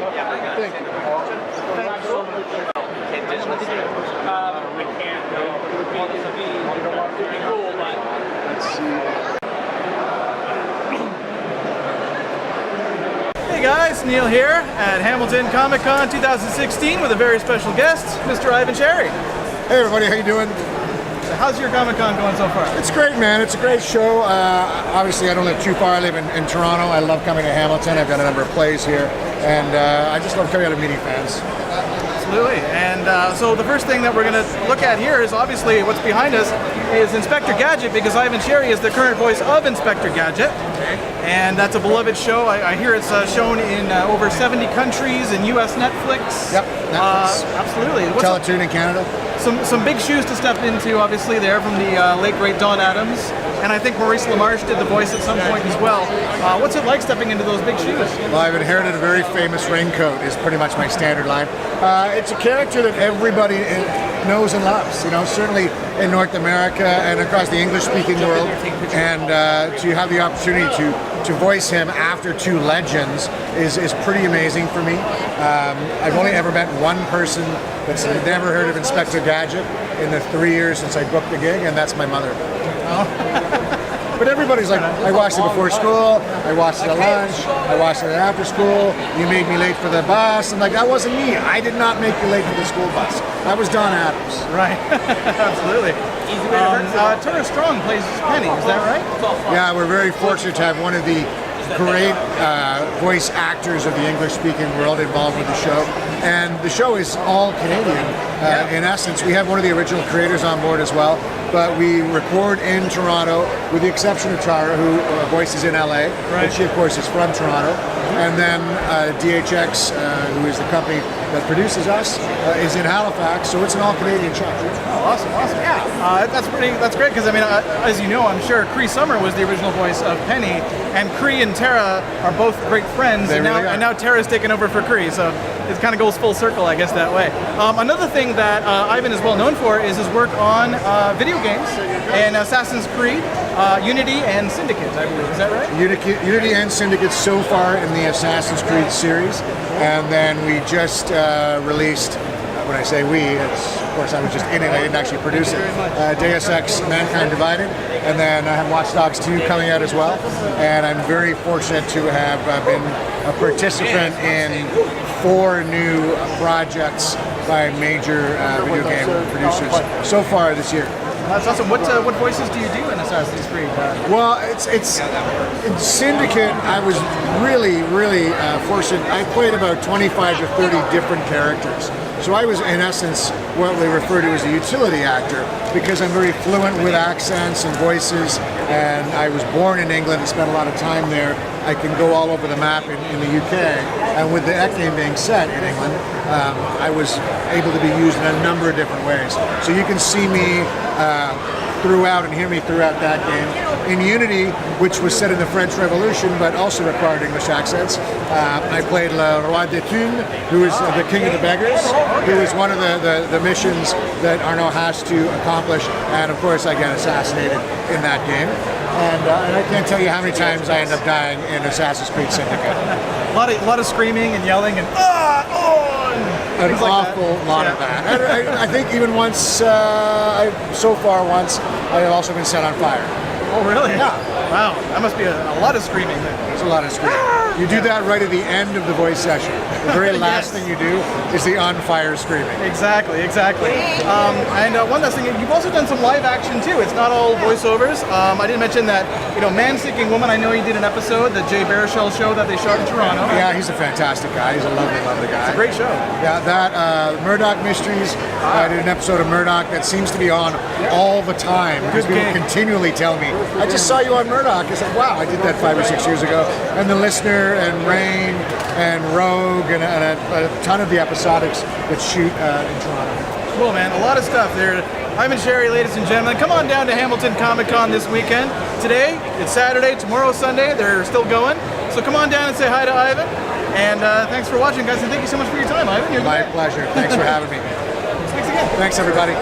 Thank you. I can't go. This would be cool, but Let's see. Hey guys, Neil here at Hamilton Comic Con 2016 with a very special guest, Mr. Ivan Cherry. Hey everybody, how you doing? So how's your Comic Con going so far? It's great, man. It's a great show. Obviously, I don't live too far. I live in Toronto. I love coming to Hamilton. I've got a number of plays here, and I just love coming out and meeting fans. Absolutely. And so the first thing that we're going to look at here is obviously what's behind us is Inspector Gadget, because Ivan Cherry is the current voice of Inspector Gadget. And that's a beloved show. I hear it's shown in over 70 countries and US Netflix. Yep, Netflix. Absolutely. Teletoon in Canada. Some big shoes to step into, obviously, there from the late great Don Adams, and I think Maurice LaMarche did the voice at some point as well. What's it like stepping into those big shoes? Well, I've inherited a very famous raincoat, is pretty much my standard line. It's a character that everybody knows and loves, you know, certainly in North America and across the English-speaking world, and to have the opportunity to voice him after two legends is pretty amazing for me. I've only ever met one person that's never heard of Inspector Gadget in the 3 years since I booked the gig, and that's my mother. But everybody's like, I watched it before school, I watched it at lunch, I watched it after school, you made me late for the bus, and like, that wasn't me. I did not make you late for the school bus. That was Don Adams. Right, absolutely. Tara Strong plays Penny, is that right? Yeah, we're very fortunate to have one of the great voice actors of the English-speaking world involved with the show. And the show is all Canadian. In essence, we have one of the original creators on board as well. But we record in Toronto, with the exception of Tara, who voices in LA. Right. But she, of course, is from Toronto. And then DHX, who is the company that produces us, is in Halifax. So it's an all-Canadian show. Oh, awesome. Yeah. That's great, because I mean, as you know, I'm sure Cree Summer was the original voice of Penny, and Cree and Tara are both great friends, They and really are. now Tara's taken over for Cree, so it kind of goes full circle, I guess, that way. Another thing that Ivan is well known for is his work on video games and Assassin's Creed, Unity, and Syndicate, I believe. Is that right? Unity and Syndicate so far in the Assassin's Creed series, and then we just released, when I say we, of course I was just in it, I didn't actually produce it, Deus Ex Mankind Divided, and then I have Watchdogs 2 coming out as well, and I'm very fortunate to have been a participant in 4 new projects by major video game producers so far this year. That's awesome. What voices do you do in Assassin's Creed? Well, it's in Syndicate. I was really fortunate. I played about 25 to 30 different characters. So I was, in essence, what they refer to as a utility actor, because I'm very fluent with accents and voices, and I was born in England and spent a lot of time there. I can go all over the map in the UK, and with the game being set in England, I was able to be used in a number of different ways. So you can see me throughout and hear me throughout that game. In Unity, which was set in the French Revolution, but also required English accents, I played Le Roi des Thunes, who is the King of the Beggars, who is one of the missions that Arnaud has to accomplish, and of course I get assassinated in that game. And I can't tell you how many times I end up dying in Assassin's Creed Syndicate. A lot of screaming and yelling and An awful lot of that. I think even once, so far once, I have also been set on fire. Oh, really? Yeah. Wow, that must be a lot of screaming then. There's a lot of screaming. You do that right at the end of the voice session. The very last thing you do is the on-fire screaming. Exactly. And one last thing, you've also done some live action too. It's not all voiceovers. I didn't mention that, Man-Seeking Woman, I know you did an episode, the Jay Baruchel show that they shot in Toronto. Yeah, he's a fantastic guy. He's a lovely guy. It's a great show. Yeah, that Murdoch Mysteries, I did an episode of Murdoch that seems to be on all the time, because people continually tell me, I just saw you on Murdoch. I said, wow, I did that 5 or 6 years ago. And The Listener and Rain and Rogue and a ton of the episodics that shoot in Toronto. Cool, man. A lot of stuff there. Ivan Cherry, ladies and gentlemen. Come on down to Hamilton Comic Con this weekend. Today, it's Saturday. Tomorrow's Sunday. They're still going. So come on down and say hi to Ivan. And thanks for watching, guys. And thank you so much for your time, Ivan. My pleasure. Thanks for having me. Thanks again. Thanks, everybody.